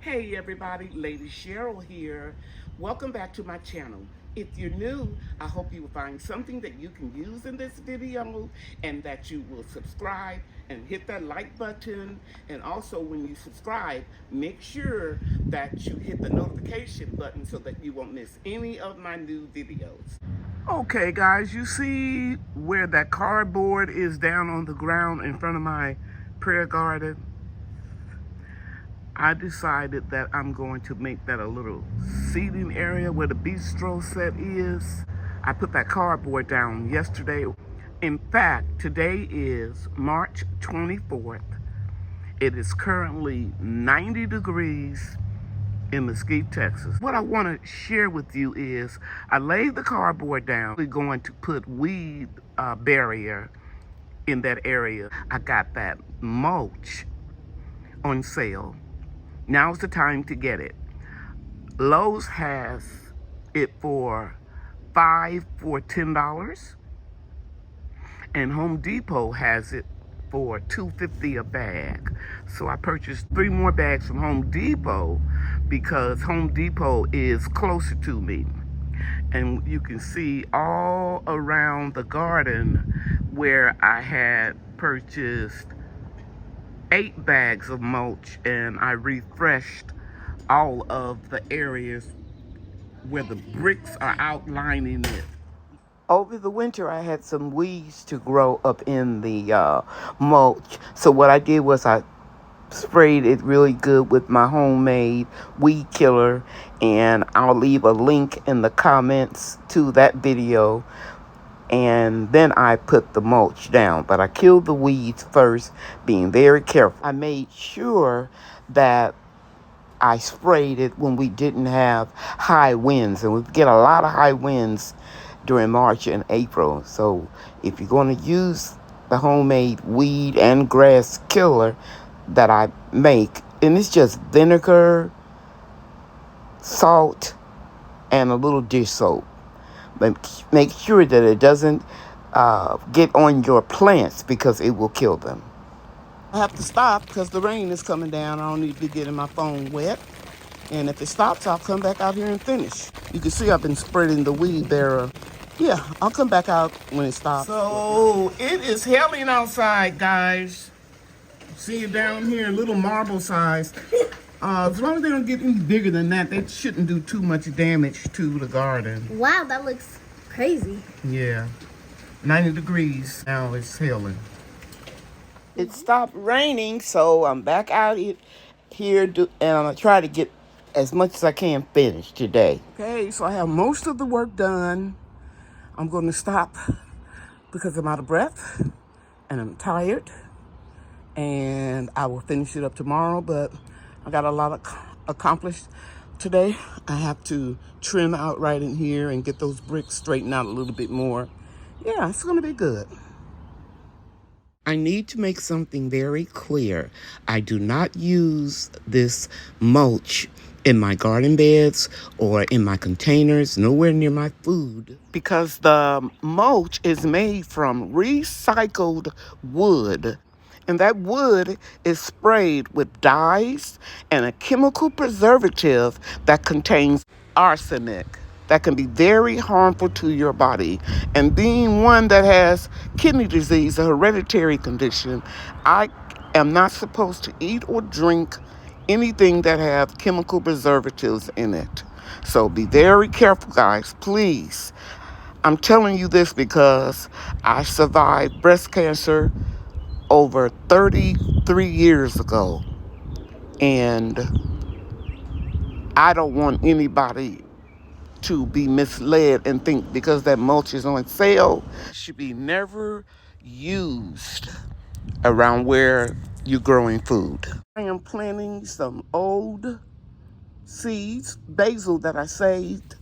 Hey everybody, Lady Cheryl here. Welcome back to my channel. If you're new, I hope you will find something that you can use in this video and that you will subscribe and hit that like button. And also when you subscribe, make sure that you hit the notification button so that you won't miss any of my new videos. Okay guys, you see where that cardboard is down on the ground in front of my prayer garden? I decided that I'm going to make that a little seating area where the bistro set is. I put that cardboard down yesterday. In fact, today is March 24th. It is currently 90 degrees in Mesquite, Texas. What I want to share with you is I laid the cardboard down. We're going to put weed barrier in that area. I got that mulch on sale. Now's the time to get it. Lowe's has it for $5 for $10, and Home Depot has it for $2.50 a bag. So I purchased 3 more bags from Home Depot because Home Depot is closer to me. And you can see all around the garden where I had purchased 8 bags of mulch, and I refreshed all of the areas where the bricks are outlining it. Over the winter, I had some weeds to grow up in the mulch. So what I did was I sprayed it really good with my homemade weed killer, and I'll leave a link in the comments to that video. And then I put the mulch down, but I killed the weeds first, being very careful. I made sure that I sprayed it when we didn't have high winds, and we get a lot of high winds during March and April. So if you're going to use the homemade weed and grass killer that I make, and it's just vinegar, salt, and a little dish soap. But make sure that it doesn't get on your plants because it will kill them. I have to stop because the rain is coming down. I don't need to be getting my phone wet. And if it stops, I'll come back out here and finish. You can see I've been spreading the weed barrier. Yeah, I'll come back out when it stops. So it is hailing outside, guys. See it down here, little marble size. As long as they don't get any bigger than that, they shouldn't do too much damage to the garden. Wow, that looks crazy. Yeah. 90 degrees. Now it's hailing. It stopped raining, so I'm back out here and I'm going to try to get as much as I can finished today. Okay, so I have most of the work done. I'm going to stop because I'm out of breath and I'm tired. And I will finish it up tomorrow, but I got a lot accomplished today. I have to trim out right in here and get those bricks straightened out a little bit more. Yeah, it's gonna be good. I need to make something very clear. I do not use this mulch in my garden beds or in my containers, nowhere near my food, because the mulch is made from recycled wood. And that wood is sprayed with dyes and a chemical preservative that contains arsenic that can be very harmful to your body. And being one that has kidney disease, a hereditary condition, I am not supposed to eat or drink anything that have chemical preservatives in it. So be very careful, guys, please. I'm telling you this because I survived breast cancer over 33 years ago, and I don't want anybody to be misled and think because that mulch is on sale, it should be never used around where you're growing food. I am planting some old seeds, basil that I saved,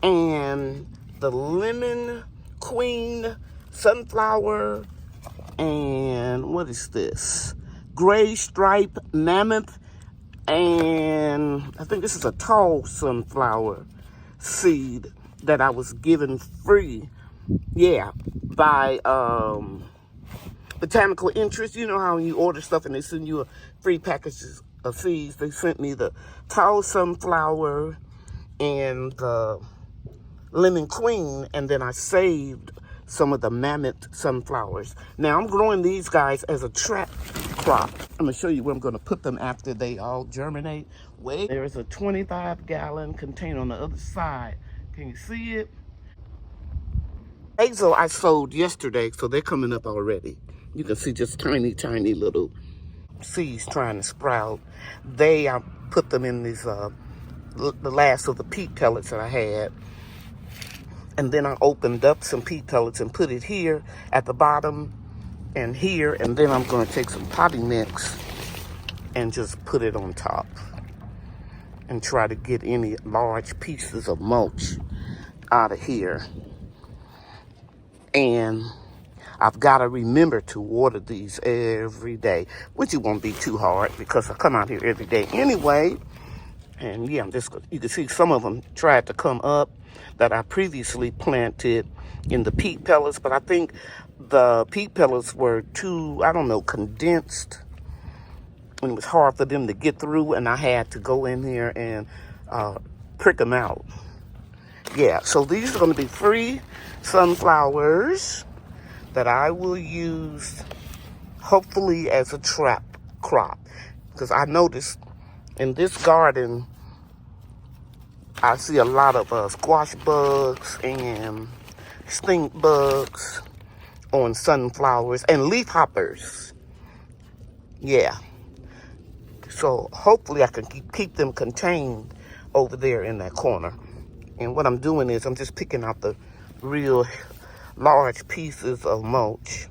and the lemon queen sunflower, and what is this? Gray stripe mammoth, and I think this is a tall sunflower seed that I was given free, by botanical interest. You know how when you order stuff and they send you a free package of seeds. They sent me the tall sunflower and the lemon queen, and then I saved some of the mammoth sunflowers. Now I'm growing these guys as a trap crop. I'm gonna show you where I'm gonna put them after they all germinate. Wait, there's a 25-gallon container on the other side. Can you see it? Basil I sowed yesterday, so they're coming up already. You can see just tiny, tiny little seeds trying to sprout. I put them in these, the last of the peat pellets that I had. And then I opened up some peat pellets and put it here at the bottom and here. And then I'm going to take some potting mix and just put it on top and try to get any large pieces of mulch out of here. And I've got to remember to water these every day, which it won't be too hard because I come out here every day anyway. And yeah, you can see some of them tried to come up that I previously planted in the peat pellets, but I think the peat pellets were too, I don't know, condensed, and it was hard for them to get through, and I had to go in here and prick them out. Yeah, so these are going to be free sunflowers that I will use hopefully as a trap crop, because I noticed in this garden I see a lot of squash bugs and stink bugs on sunflowers and leaf hoppers. Yeah. So hopefully I can keep them contained over there in that corner. And what I'm doing is I'm just picking out the real large pieces of mulch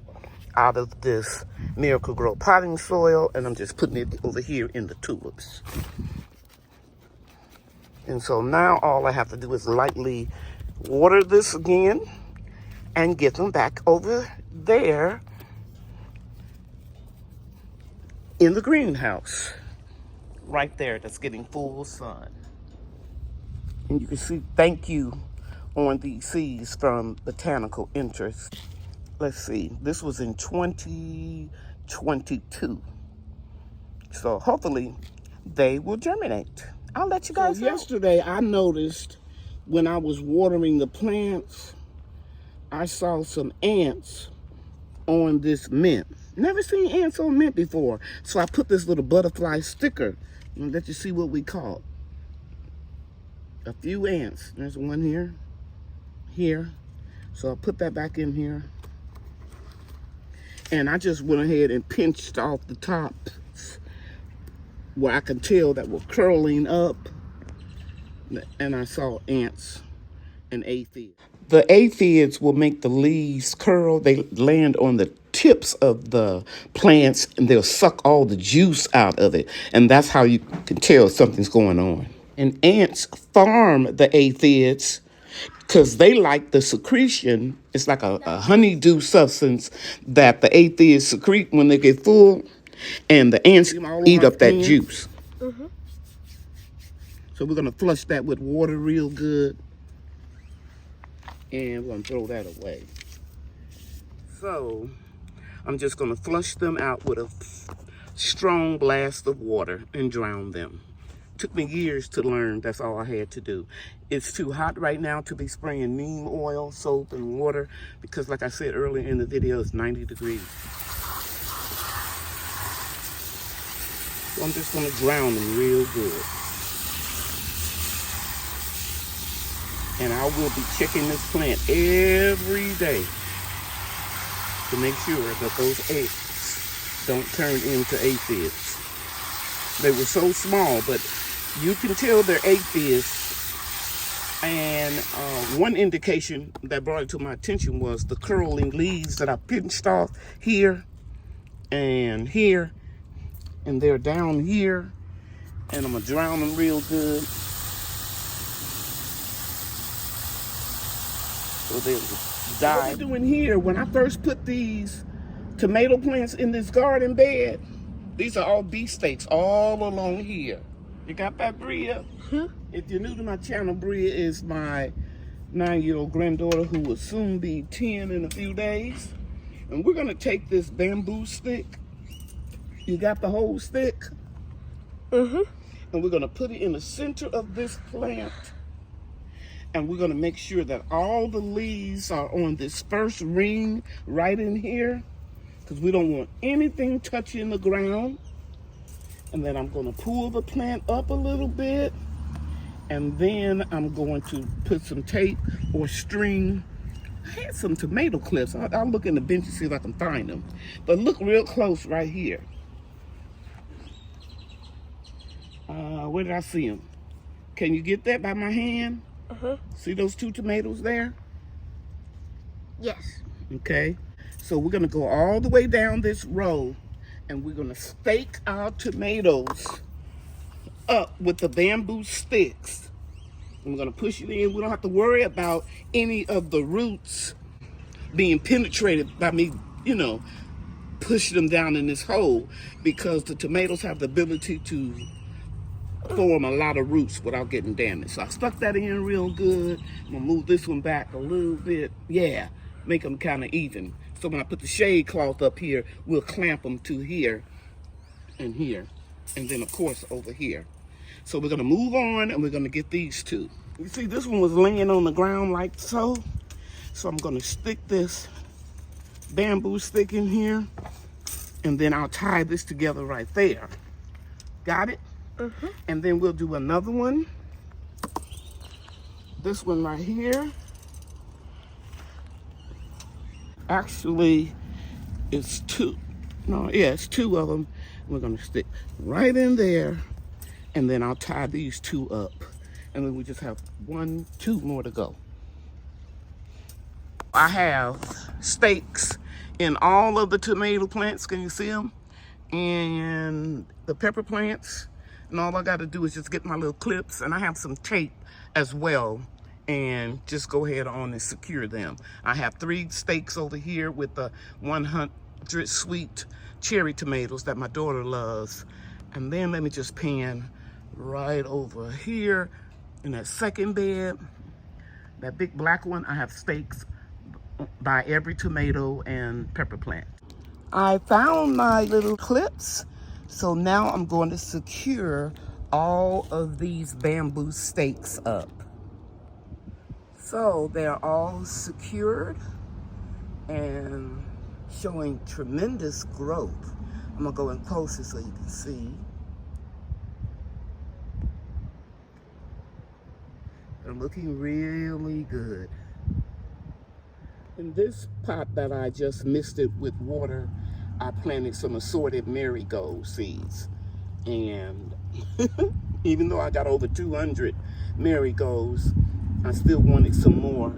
out of this Miracle-Gro potting soil, and I'm just putting it over here in the tulips. And so now all I have to do is lightly water this again and get them back over there in the greenhouse. Right there, that's getting full sun. And you can see thank you on these seeds from Botanical Interest. Let's see, this was in 2022. So hopefully they will germinate. I'll let you guys know. Yesterday I noticed when I was watering the plants, I saw some ants on this mint. Never seen ants on mint before. So I put this little butterfly sticker and let you see what we caught. A few ants. There's one here, here. So I put that back in here. And I just went ahead and pinched off the tops where I could tell that were curling up. And I saw ants and aphids. The aphids will make the leaves curl. They land on the tips of the plants and they'll suck all the juice out of it. And that's how you can tell something's going on. And ants farm the aphids because they like the secretion. It's like a honeydew substance that the aphids secrete when they get full. And the ants eat up that juice. Mm-hmm. So we're going to flush that with water real good. And we're going to throw that away. So I'm just going to flush them out with a strong blast of water and drown them. Took me years to learn. That's all I had to do. It's too hot right now to be spraying neem oil, soap, and water because, like I said earlier in the video, it's 90 degrees. So I'm just going to drown them real good. And I will be checking this plant every day to make sure that those eggs don't turn into aphids. They were so small, but you can tell they're aphids. And one indication that brought it to my attention was the curling leaves that I pinched off here and here. And they're down here. And I'm going to drown them real good. So they'll die. What we're doing here, when I first put these tomato plants in this garden bed, these are all beefsteaks all along here. You got that, Bria? Mm-hmm. If you're new to my channel, Bria is my 9-year-old granddaughter who will soon be 10 in a few days. And we're going to take this bamboo stick. You got the whole stick? Mm-hmm. And we're gonna put it in the center of this plant. And we're gonna make sure that all the leaves are on this first ring right in here, because we don't want anything touching the ground. And then I'm gonna pull the plant up a little bit, and then I'm going to put some tape or string. I had some tomato clips. I'll look in the bench and see if I can find them. But look real close right here. Where did I see them? Can you get that by my hand? Uh-huh. See those 2 tomatoes there? Yes. Okay. So we're gonna go all the way down this row, and we're gonna stake our tomatoes up with the bamboo sticks. And we're gonna push it in. We don't have to worry about any of the roots being penetrated by me, pushing them down in this hole, because the tomatoes have the ability to form a lot of roots without getting damaged. So I stuck that in real good. I'm gonna move this one back a little bit. Yeah, make them kind of even. So when I put the shade cloth up here, we'll clamp them to here and here. And then of course over here. So we're gonna move on, and we're gonna get these 2. You see, this one was laying on the ground like so. So I'm gonna stick this bamboo stick in here, and then I'll tie this together right there. Got it? Mm-hmm. And then we'll do another one. This one right here. Actually, it's 2. No, yeah, it's 2 of them. We're gonna stick right in there, and then I'll tie these 2 up. And then we just have 1, 2 more to go. I have stakes in all of the tomato plants. Can you see them? And the pepper plants. And all I got to do is just get my little clips, and I have some tape as well, and just go ahead on and secure them. I have 3 stakes over here with the 100 sweet cherry tomatoes that my daughter loves. And then let me just pan right over here in that second bed, that big black one. I have stakes by every tomato and pepper plant. I found my little clips. So now I'm going to secure all of these bamboo stakes up. So they're all secured and showing tremendous growth. I'm gonna go in closer so you can see. They're looking really good. In this pot that I just misted with water, I planted some assorted marigold seeds. And even though I got over 200 marigolds, I still wanted some more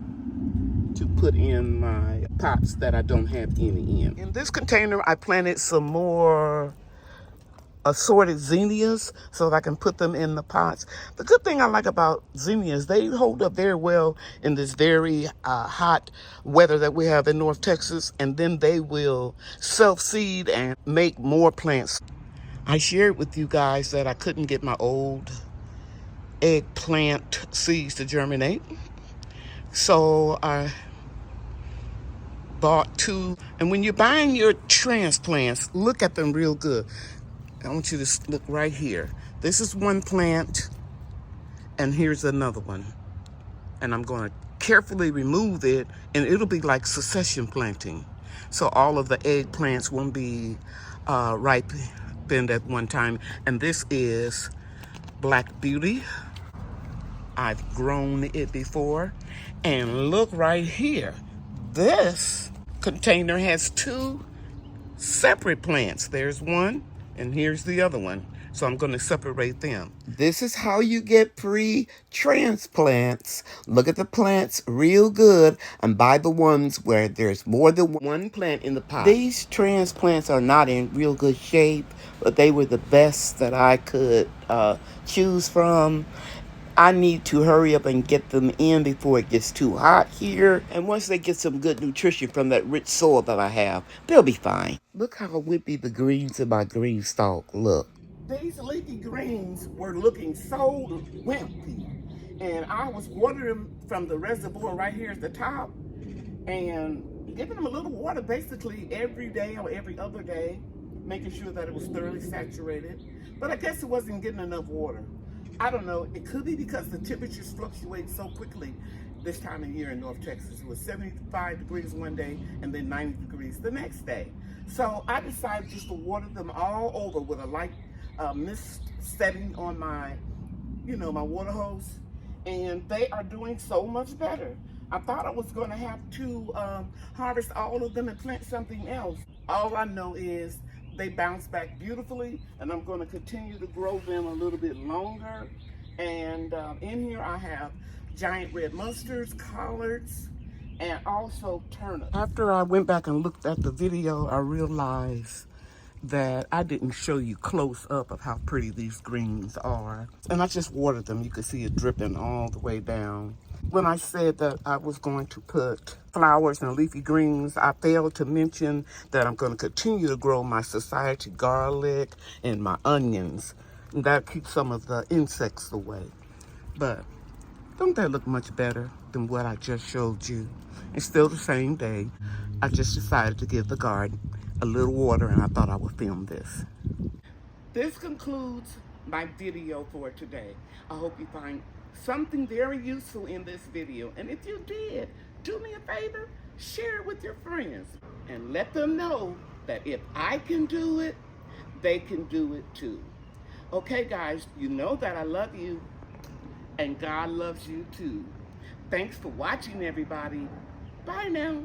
to put in my pots that I don't have any in. In this container, I planted some more assorted zinnias so that I can put them in the pots. The good thing I like about zinnias, they hold up very well in this very hot weather that we have in North Texas, and then they will self-seed and make more plants. I shared with you guys that I couldn't get my old eggplant seeds to germinate, so I bought 2. And when you're buying your transplants, look at them real good. I want you to look right here. This is one plant, and here's another one. And I'm going to carefully remove it, and it'll be like succession planting. So all of the eggplants won't be ripened at one time. And this is Black Beauty. I've grown it before. And look right here. This container has 2 separate plants. There's one, and here's the other one. So I'm going to separate them. This is how you get pre-transplants. Look at the plants real good and buy the ones where there's more than one plant in the pot. These transplants are not in real good shape, but they were the best that I could choose from. I need to hurry up and get them in before it gets too hot here. And once they get some good nutrition from that rich soil that I have, they'll be fine. Look how wimpy the greens in my green stalk look. These leafy greens were looking so wimpy. And I was watering them from the reservoir right here at the top and giving them a little water basically every day or every other day. making sure that it was thoroughly saturated. But I guess it wasn't getting enough water. I don't know. It could be because the temperatures fluctuate so quickly this time of year in North Texas. It was 75 degrees one day and then 90 degrees the next day. So I decided just to water them all over with a light mist setting on my, my water hose. And they are doing so much better. I thought I was going to have to harvest all of them and plant something else. All I know is they bounce back beautifully, and I'm going to continue to grow them a little bit longer. And in here I have giant red mustards, collards, and also turnips. After I went back and looked at the video, I realized that I didn't show you close up of how pretty these greens are. And I just watered them. You could see it dripping all the way down. When I said that I was going to put flowers and leafy greens, I failed to mention that I'm going to continue to grow my society garlic and my onions. And that keeps some of the insects away. But don't that look much better than what I just showed you? It's still the same day. I just decided to give the garden a little water, and I thought I would film this. This concludes my video for today. I hope you find something very useful in this video. And if you did, do me a favor, share it with your friends and let them know that if I can do it, they can do it too. Okay, guys, you know that I love you and God loves you too. Thanks for watching, everybody. Bye now.